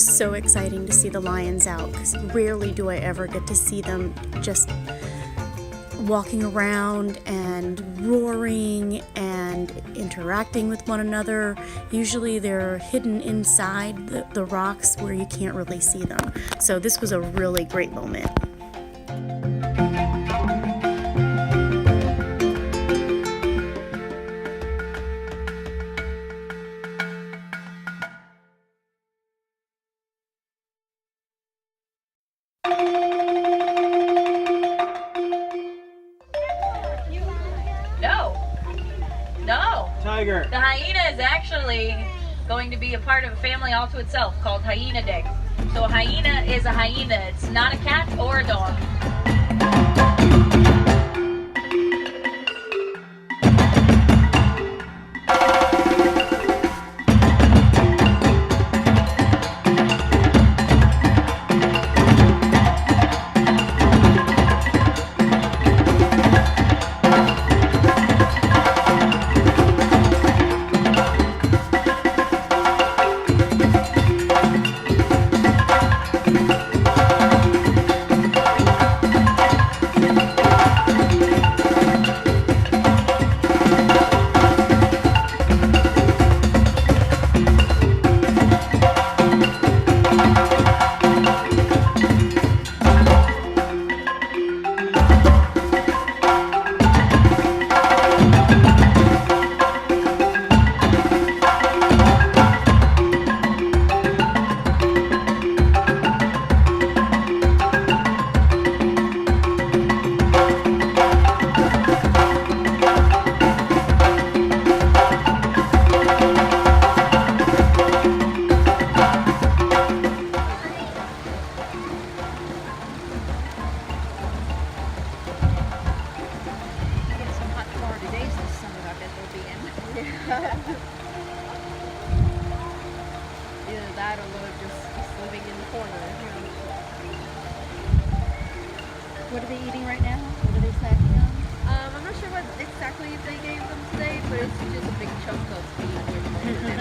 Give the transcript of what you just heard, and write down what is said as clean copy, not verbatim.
was so exciting to see the lions out, because rarely do I ever get to see them just walking around and roaring and interacting with one another. Usually they're hidden inside the rocks where you can't really see them. So this was a really great moment. No. Tiger. The hyena is actually going to be a part of a family all to itself called Hyenidae. So a hyena is a hyena. It's not a cat or a dog. Either that or they're just living in the corner. What are they eating right now? What are they snacking on? I'm not sure what exactly they gave them today, but it's just a big chunk of meat with